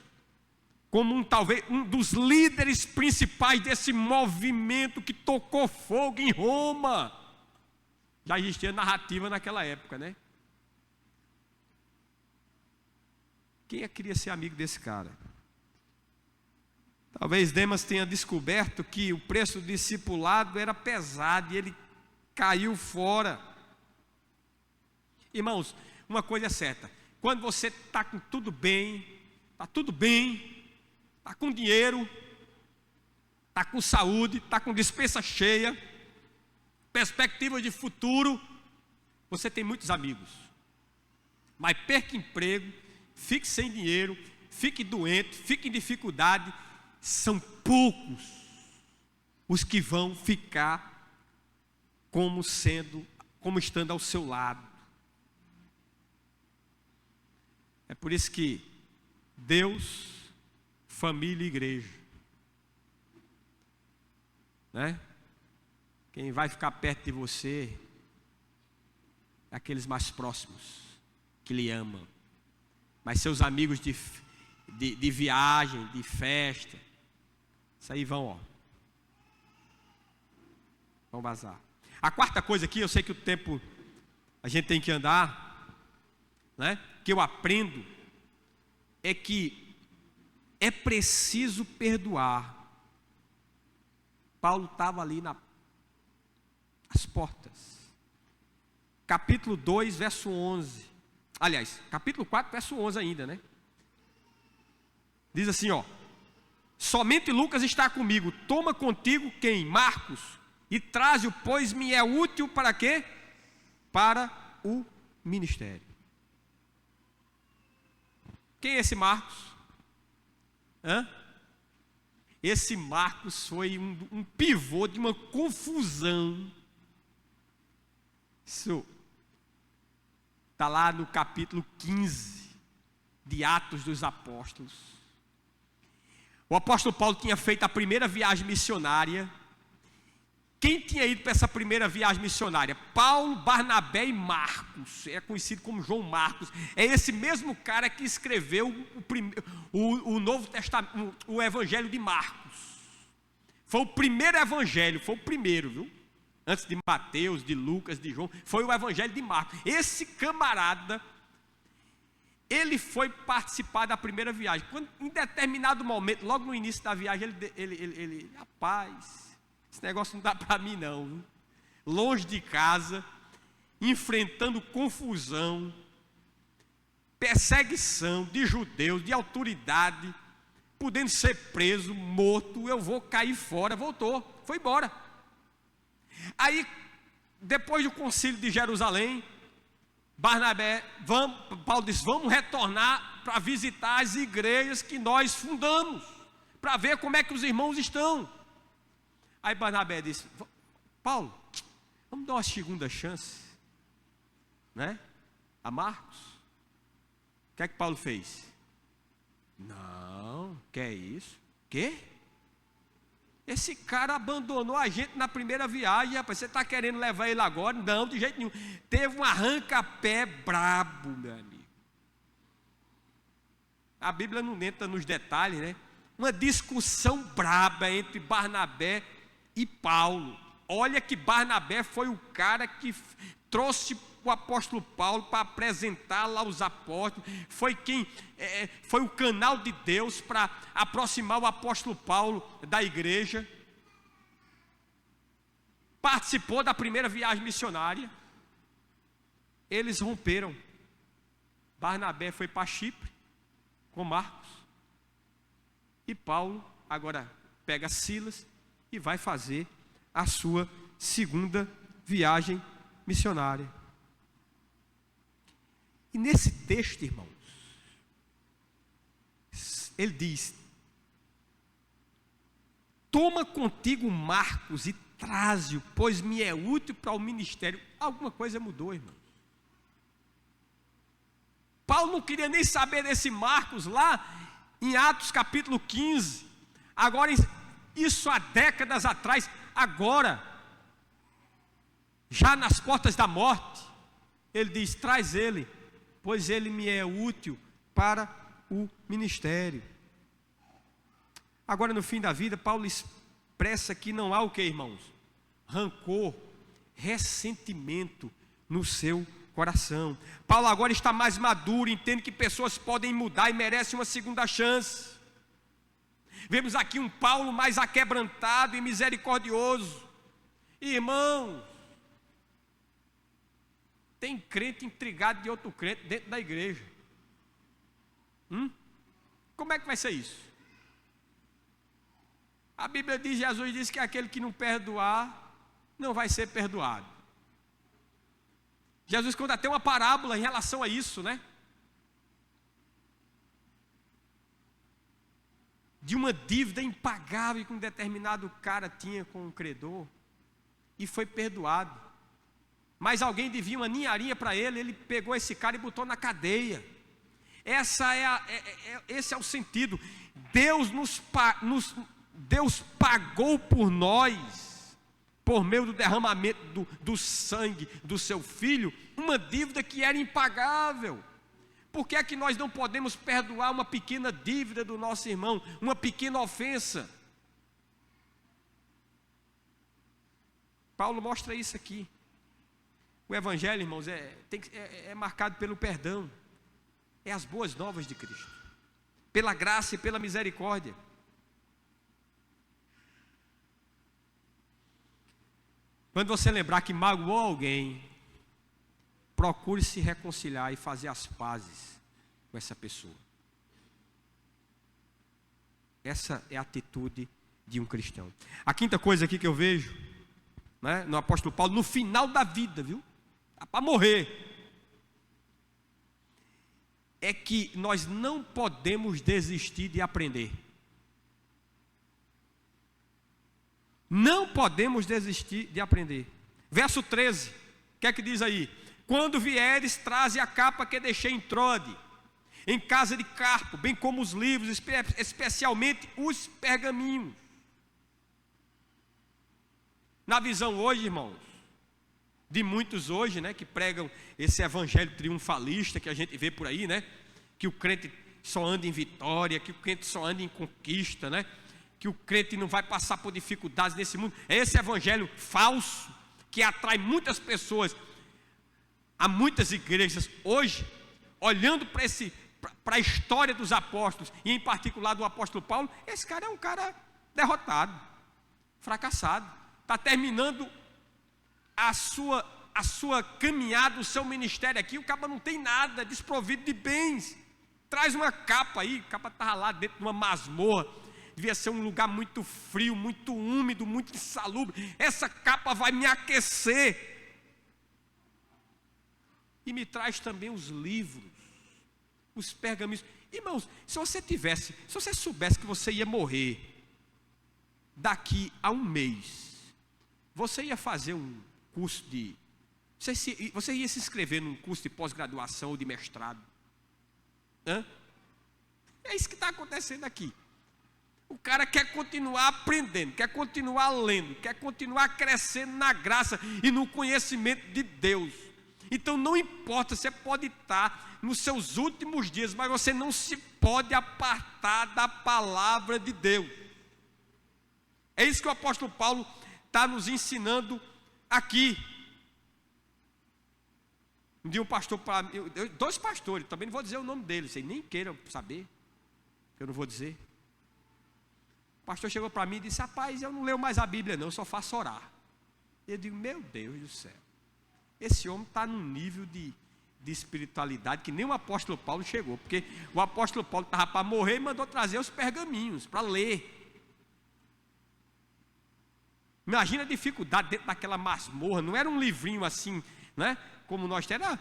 como talvez um dos líderes principais desse movimento que tocou fogo em Roma. Já existia narrativa naquela época, né? Quem queria ser amigo desse cara? Talvez Demas tenha descoberto que o preço do discipulado era pesado e ele caiu fora. Irmãos, uma coisa é certa: quando você está com tudo bem, está com dinheiro, está com saúde, está com despensa cheia, perspectiva de futuro, você tem muitos amigos. Mas perca emprego, fique sem dinheiro, fique doente, fique em dificuldade, são poucos os que vão ficar como estando ao seu lado. É por isso que Deus, família e igreja, né? Quem vai ficar perto de você é aqueles mais próximos, que lhe amam. Mas seus amigos de viagem, de festa, isso aí vão vazar. A quarta coisa aqui, eu sei que o tempo a gente tem que andar, né? Que eu aprendo é que é preciso perdoar. Paulo estava ali nas portas. Capítulo 2, verso 11. Aliás, capítulo 4, verso 11 ainda, né? Diz assim, somente Lucas está comigo, toma contigo quem? Marcos, e traze-o, pois me é útil para quê? Para o ministério. Quem é esse Marcos? Esse Marcos foi um pivô de uma confusão. Isso está lá no capítulo 15 de Atos dos Apóstolos. O apóstolo Paulo tinha feito a primeira viagem missionária. Quem tinha ido para essa primeira viagem missionária? Paulo, Barnabé e Marcos. É conhecido como João Marcos. É esse mesmo cara que escreveu o Novo Testamento, o Evangelho de Marcos. Foi o primeiro evangelho, foi o primeiro, viu? Antes de Mateus, de Lucas, de João, foi o Evangelho de Marcos. Esse camarada, ele foi participar da primeira viagem. Quando, em determinado momento, logo no início da viagem, ele rapaz, esse negócio não dá para mim não, viu? Longe de casa, enfrentando confusão, perseguição de judeus, de autoridade, podendo ser preso, morto, eu vou cair fora. Voltou, foi embora. Aí, depois do concílio de Jerusalém, Paulo disse, vamos retornar para visitar as igrejas que nós fundamos, para ver como é que os irmãos estão. Aí Barnabé disse, Paulo, vamos dar uma segunda chance, né? A Marcos. O que é que Paulo fez? Não, que é isso? Quê? Esse cara abandonou a gente na primeira viagem, rapaz, você está querendo levar ele agora? Não, de jeito nenhum. Teve um arranca-pé brabo, meu amigo. A Bíblia não entra nos detalhes, né? Uma discussão braba entre Barnabé e Paulo. Olha que Barnabé foi o cara que trouxe o apóstolo Paulo para apresentá-la aos apóstolos, foi o canal de Deus para aproximar o apóstolo Paulo da igreja. Participou da primeira viagem missionária. Eles romperam. Barnabé foi para Chipre com Marcos, e Paulo agora pega Silas e vai fazer a sua segunda viagem missionária. E nesse texto, irmãos, ele diz: toma contigo Marcos e traze-o, pois me é útil para o ministério. Alguma coisa mudou, irmãos. Paulo não queria nem saber desse Marcos lá em Atos capítulo 15. Agora, isso há décadas atrás, agora, já nas portas da morte, ele diz: traz ele, pois ele me é útil para o ministério. Agora, no fim da vida, Paulo expressa que não há o que, irmãos? Rancor, ressentimento no seu coração. Paulo agora está mais maduro, entende que pessoas podem mudar e merecem uma segunda chance. Vemos aqui um Paulo mais aquebrantado e misericordioso. Irmão, tem crente intrigado de outro crente dentro da igreja. Como é que vai ser isso? A Bíblia diz, Jesus diz que aquele que não perdoar, não vai ser perdoado. Jesus conta até uma parábola em relação a isso, né? De uma dívida impagável que um determinado cara tinha com um credor, e foi perdoado. Mas alguém devia uma ninharinha para ele, ele pegou esse cara e botou na cadeia. Esse é o sentido. Deus pagou por nós, por meio do derramamento do sangue do seu filho, uma dívida que era impagável. Por que é que nós não podemos perdoar uma pequena dívida do nosso irmão, uma pequena ofensa? Paulo mostra isso aqui. O evangelho, irmãos, é marcado pelo perdão. É as boas novas de Cristo, pela graça e pela misericórdia. Quando você lembrar que magoou alguém, procure se reconciliar e fazer as pazes com essa pessoa. Essa é a atitude de um cristão. A quinta coisa aqui que eu vejo, né, no apóstolo Paulo, no final da vida, viu? Para morrer, é que nós não podemos desistir de aprender. Não podemos desistir de aprender. Verso 13, o que é que diz aí? Quando vieres, traze a capa que deixei em Trode, em casa de Carpo, bem como os livros, especialmente os pergaminhos. Na visão hoje, irmãos, de muitos hoje, né, que pregam esse evangelho triunfalista que a gente vê por aí, né, que o crente só anda em vitória, que o crente só anda em conquista, né, que o crente não vai passar por dificuldades nesse mundo. É esse evangelho falso que atrai muitas pessoas a muitas igrejas hoje, olhando para a história dos apóstolos, e em particular do apóstolo Paulo. Esse cara é um cara derrotado, fracassado, está terminando a sua caminhada, o seu ministério aqui. O cara não tem nada, desprovido de bens. Traz uma capa aí, a capa estava lá dentro de uma masmorra, devia ser um lugar muito frio, muito úmido, muito insalubre. Essa capa vai me aquecer. E me traz também os livros, os pergaminhos. Irmãos, se você soubesse que você ia morrer daqui a um mês, você ia fazer um curso de... Você ia se inscrever num curso de pós-graduação ou de mestrado? É isso que está acontecendo aqui. O cara quer continuar aprendendo, quer continuar lendo, quer continuar crescendo na graça e no conhecimento de Deus. Então não importa, você pode estar nos seus últimos dias, mas você não se pode apartar da palavra de Deus. É isso que o apóstolo Paulo está nos ensinando aqui. Um dia um pastor para mim, dois pastores, também não vou dizer o nome deles, vocês nem queiram saber, eu não vou dizer. O pastor chegou para mim e disse: rapaz, eu não leio mais a Bíblia não, eu só faço orar. Eu digo: meu Deus do céu, esse homem está num nível de espiritualidade que nem o apóstolo Paulo chegou, porque o apóstolo Paulo estava para morrer e mandou trazer os pergaminhos para ler. Imagina a dificuldade dentro daquela masmorra, não era um livrinho assim, né? Como nós temos, era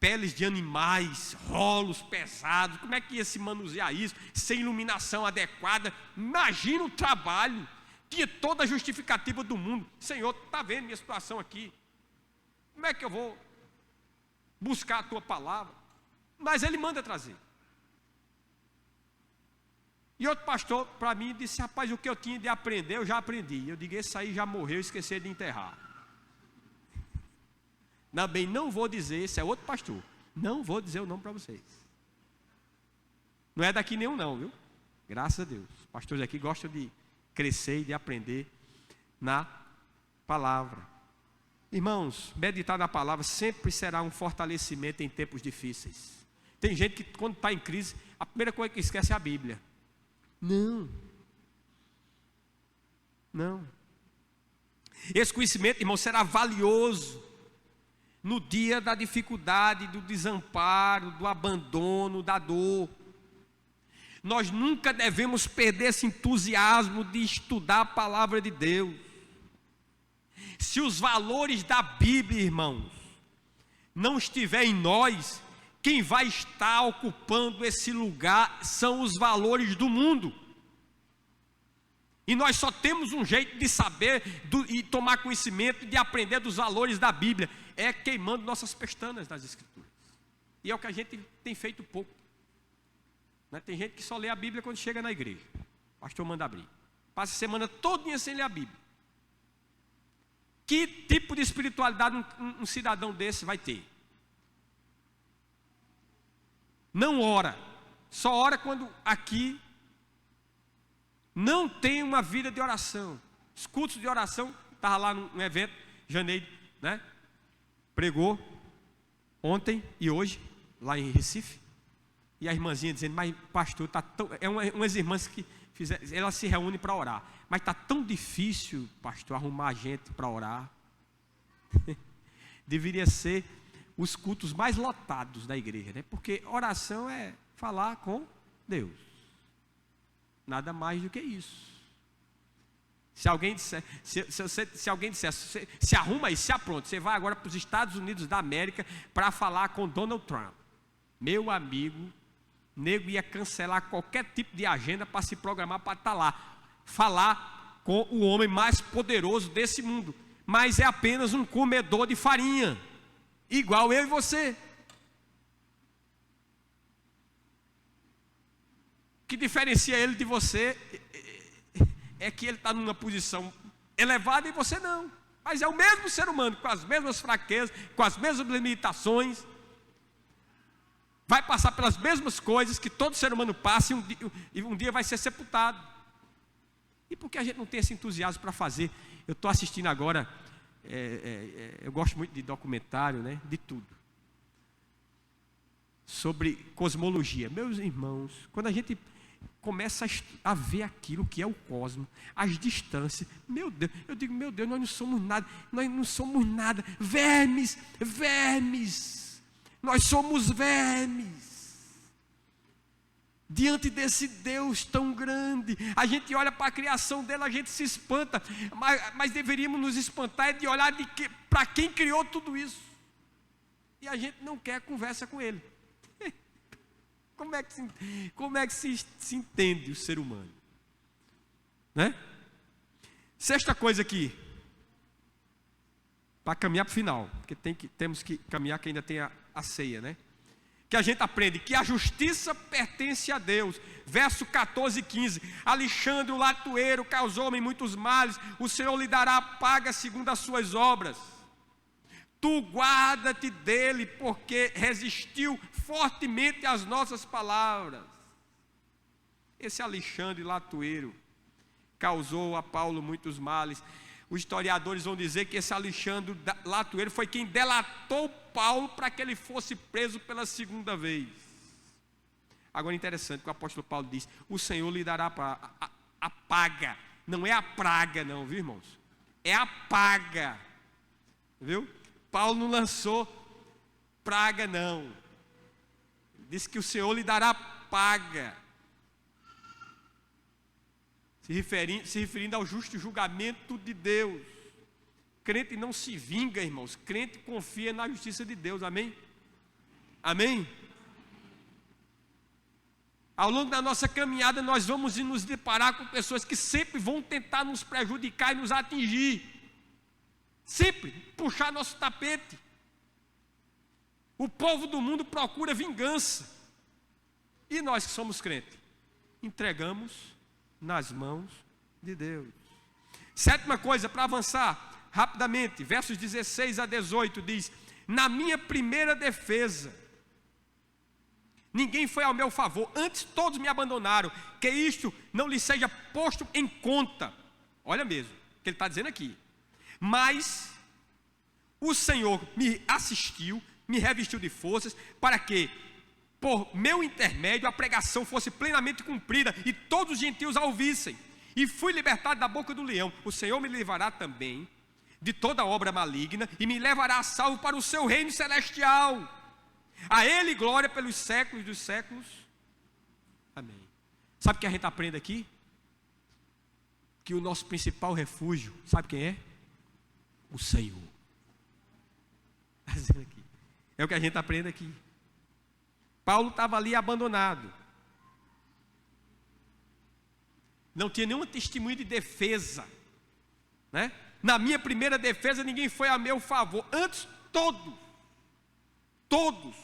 peles de animais, rolos pesados, como é que ia se manusear isso, sem iluminação adequada? Imagina o trabalho, tinha toda a justificativa do mundo. Senhor, está vendo minha situação aqui, como é que eu vou buscar a tua palavra? Mas ele manda trazer. E outro pastor para mim disse: rapaz, o que eu tinha de aprender, eu já aprendi. Eu digo: esse aí já morreu, esqueci de enterrar. Também não vou dizer, esse é outro pastor, não vou dizer o nome para vocês. Não é daqui nenhum não, viu? Graças a Deus. Os pastores aqui gostam de crescer e de aprender na palavra. Irmãos, meditar na palavra sempre será um fortalecimento em tempos difíceis. Tem gente que quando está em crise, a primeira coisa que esquece é a Bíblia. Não. Esse conhecimento, irmão, será valioso no dia da dificuldade, do desamparo, do abandono, da dor. Nós nunca devemos perder esse entusiasmo de estudar a palavra de Deus. Se os valores da Bíblia, irmãos, não estiver em nós, quem vai estar ocupando esse lugar são os valores do mundo. E nós só temos um jeito de saber e tomar conhecimento, de aprender dos valores da Bíblia, é queimando nossas pestanas das Escrituras. E é o que a gente tem feito pouco. Né? Tem gente que só lê a Bíblia quando chega na igreja. O pastor manda abrir. Passa a semana todinha sem ler a Bíblia. Que tipo de espiritualidade um cidadão desse vai ter? Não ora. Só ora quando aqui não tem uma vida de oração. Os cultos de oração, estava lá num evento, janeiro, né? Pregou ontem e hoje, lá em Recife. E a irmãzinha dizendo: mas pastor, tá tão... umas irmãs que fizeram, elas se reúnem para orar. Mas está tão difícil, pastor, arrumar gente para orar. Deveria ser os cultos mais lotados da igreja, né? Porque oração é falar com Deus. Nada mais do que isso. Se alguém disser, se alguém disser, se arruma aí, se apronta, você vai agora para os Estados Unidos da América para falar com Donald Trump. Meu amigo, nego ia cancelar qualquer tipo de agenda para se programar para estar lá, falar com o homem mais poderoso desse mundo, mas é apenas um comedor de farinha, igual eu e você. O que diferencia ele de você é que ele está numa posição elevada e você não. Mas é o mesmo ser humano, com as mesmas fraquezas, com as mesmas limitações. Vai passar pelas mesmas coisas que todo ser humano passa e um dia vai ser sepultado. E por que a gente não tem esse entusiasmo para fazer? Eu estou assistindo agora, eu gosto muito de documentário, né, de tudo. Sobre cosmologia. Meus irmãos, quando a gente começa a ver aquilo que é o cosmos, as distâncias, meu Deus, eu digo: meu Deus, nós não somos nada, vermes, nós somos vermes, diante desse Deus tão grande. A gente olha para a criação dele, a gente se espanta, mas deveríamos nos espantar de olhar para quem criou tudo isso, e a gente não quer conversa com ele. Como é que se entende o ser humano? Né? Sexta coisa aqui, para caminhar para o final, porque temos que caminhar, que ainda tem a ceia, né? Que a gente aprende que a justiça pertence a Deus. Verso 14 e 15: Alexandre o latoeiro causou-me muitos males, o Senhor lhe dará a paga segundo as suas obras. Tu guarda-te dele, porque resistiu fortemente às nossas palavras. Esse Alexandre latoeiro causou a Paulo muitos males. Os historiadores vão dizer que esse Alexandre Latueiro foi quem delatou Paulo para que ele fosse preso pela segunda vez. Agora é interessante que o apóstolo Paulo diz: o Senhor lhe dará a paga. Não é a praga não, viu, irmãos? É a paga. Viu? Paulo não lançou praga não. Diz que o Senhor lhe dará paga. Se referindo ao justo julgamento de Deus. Crente não se vinga, irmãos. Crente confia na justiça de Deus, amém? Amém? Ao longo da nossa caminhada, nós vamos nos deparar com pessoas que sempre vão tentar nos prejudicar e nos atingir. Sempre puxar nosso tapete. O povo do mundo procura vingança. E nós que somos crentes, entregamos nas mãos de Deus. Sétima coisa, para avançar rapidamente, versos 16 a 18 diz: na minha primeira defesa, ninguém foi ao meu favor, antes todos me abandonaram, que isto não lhe seja posto em conta. Olha mesmo, o que ele está dizendo aqui. Mas o Senhor me assistiu, me revestiu de forças, para que, por meu intermédio, a pregação fosse plenamente cumprida, e todos os gentios a ouvissem. E fui libertado da boca do leão. O Senhor me livrará também de toda obra maligna, e me levará a salvo para o seu reino celestial. A Ele glória pelos séculos dos séculos. Amém. Sabe o que a gente aprende aqui? Que o nosso principal refúgio, sabe quem é? O Senhor. É o que a gente aprende aqui. Paulo estava ali abandonado. Não tinha nenhuma testemunha de defesa, né? Na minha primeira defesa ninguém foi a meu favor. Antes todos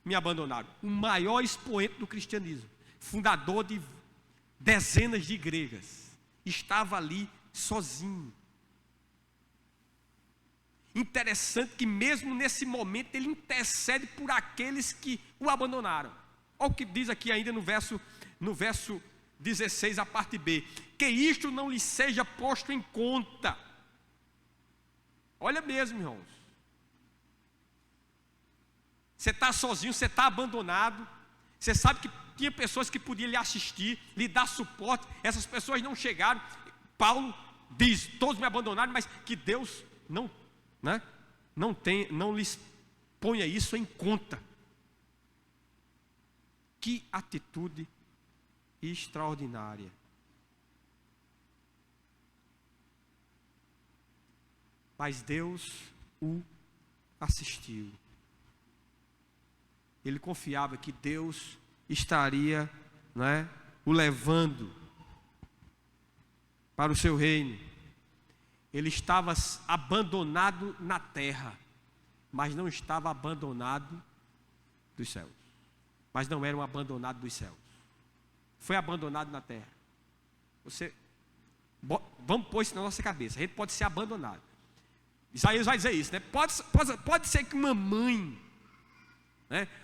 me abandonaram. O maior expoente do cristianismo, fundador de dezenas de igrejas, estava ali sozinho. Interessante que mesmo nesse momento ele intercede por aqueles que o abandonaram. Olha o que diz aqui ainda no verso 16, a parte B: que isto não lhe seja posto em conta. Olha mesmo, irmãos. Você está sozinho, você está abandonado. Você sabe que tinha pessoas que podiam lhe assistir, lhe dar suporte. Essas pessoas não chegaram. Paulo diz: todos me abandonaram, mas que Deus não lhes ponha isso em conta. Que atitude extraordinária. Mas Deus o assistiu. Ele confiava que Deus estaria, o levando para o seu reino. Ele estava abandonado na terra, mas não estava abandonado dos céus. Mas não era um abandonado dos céus. Foi abandonado na terra. Vamos pôr isso na nossa cabeça. A gente pode ser abandonado. Isaías vai dizer isso, né? Pode ser que uma mãe,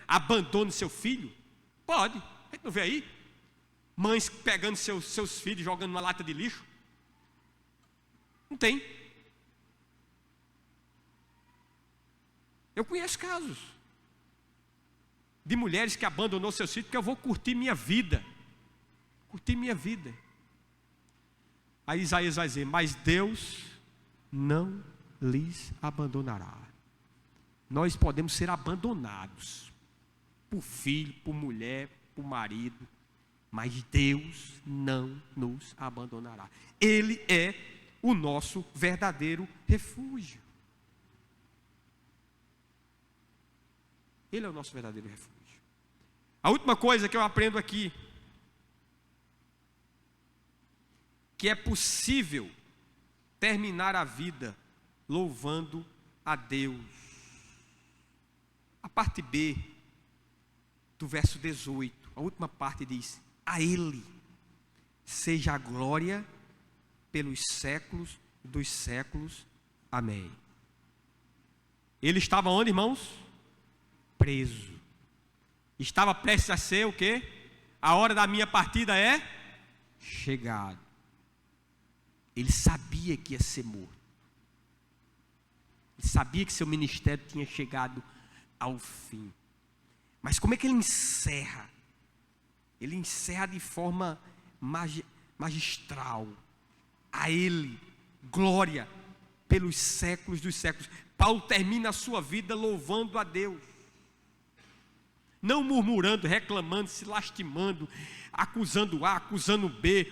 abandone seu filho? Pode. A gente não vê aí mães pegando seus filhos e jogando numa lata de lixo? Não tem. Eu conheço casos de mulheres que abandonou seus filhos porque eu vou curtir minha vida. Aí Isaías vai dizer: mas Deus não lhes abandonará. Nós podemos ser abandonados por filho, por mulher, por marido, mas Deus não nos abandonará. Ele é o nosso verdadeiro refúgio. Ele é o nosso verdadeiro refúgio. A última coisa que eu aprendo aqui, que é possível terminar a vida louvando a Deus. A parte B do verso 18, a última parte diz: a Ele seja a glória pelos séculos dos séculos. Amém. Ele estava onde, irmãos? Preso. Estava prestes a ser o quê? A hora da minha partida é chegada. Ele sabia que ia ser morto. Ele sabia que seu ministério tinha chegado ao fim. Mas como é que ele encerra? Ele encerra de forma magistral. A ele, glória pelos séculos dos séculos. Paulo termina a sua vida louvando a Deus. Não murmurando, reclamando, se lastimando, acusando A, acusando B,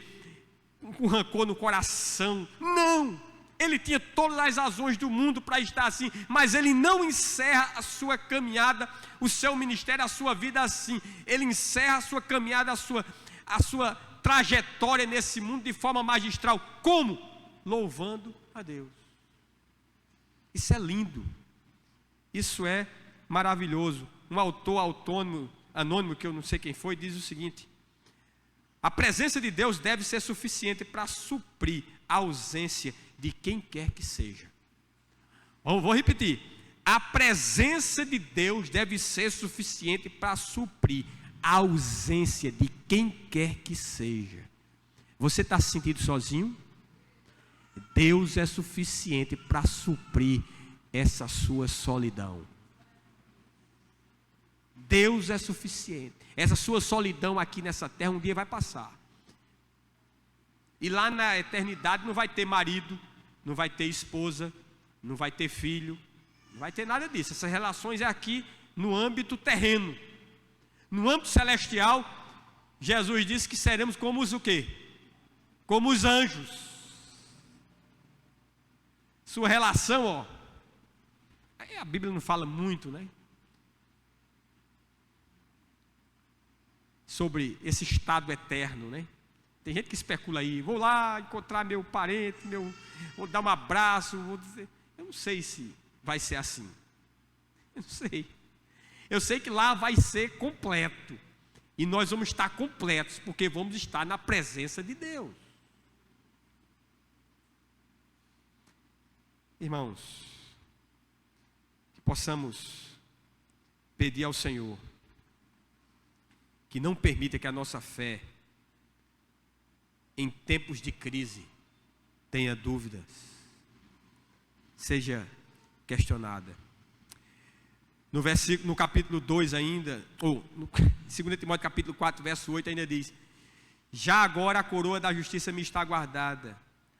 com rancor no coração. Não! Ele tinha todas as razões do mundo para estar assim, mas ele não encerra a sua caminhada, o seu ministério, a sua vida assim. Ele encerra a sua caminhada, a sua trajetória nesse mundo de forma magistral. Como? Louvando a Deus. Isso é lindo. Isso é maravilhoso. Um autor anônimo, que eu não sei quem foi, diz o seguinte: a presença de Deus deve ser suficiente para suprir a ausência de quem quer que seja. Vou repetir. A presença de Deus deve ser suficiente para suprir a ausência de quem quer que seja. Você está se sentindo sozinho? Deus é suficiente para suprir essa sua solidão. Deus é suficiente. Essa sua solidão aqui nessa terra um dia vai passar. E lá na eternidade não vai ter marido, não vai ter esposa, não vai ter filho, não vai ter nada disso. Essas relações é aqui no âmbito terreno. No âmbito celestial, Jesus disse que seremos como os o quê? Como os anjos. Sua relação, ó. Aí a Bíblia não fala muito, né? Sobre esse estado eterno, né? Tem gente que especula aí, vou lá encontrar meu parente, vou dar um abraço, vou dizer, eu não sei se vai ser assim. Eu não sei. Eu sei que lá vai ser completo. E nós vamos estar completos, porque vamos estar na presença de Deus. Irmãos, que possamos pedir ao Senhor que não permita que a nossa fé, em tempos de crise, tenha dúvidas, seja questionada. No capítulo 2 ainda, ou no 2 Timóteo capítulo 4, verso 8 ainda diz: já agora a coroa da justiça me está guardada,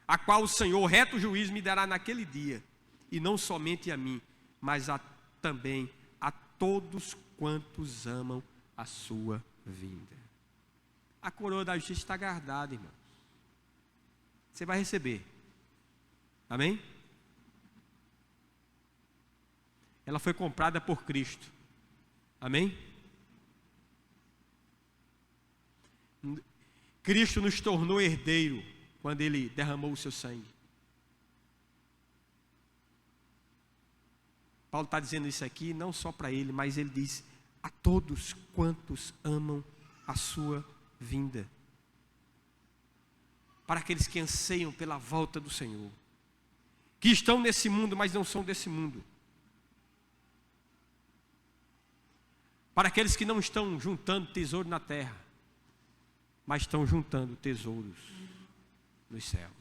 a qual o Senhor, reto juiz, me dará naquele dia, e não somente a mim, mas também a todos quantos amam a sua vinda. A coroa da justiça está guardada, irmão. Você vai receber. Amém? Ela foi comprada por Cristo. Amém? Cristo nos tornou herdeiro quando Ele derramou o seu sangue. Paulo está dizendo isso aqui não só para ele, mas ele diz a todos quantos amam a sua vinda. Para aqueles que anseiam pela volta do Senhor, que estão nesse mundo, mas não são desse mundo. Para aqueles que não estão juntando tesouro na terra, mas estão juntando tesouros nos céus.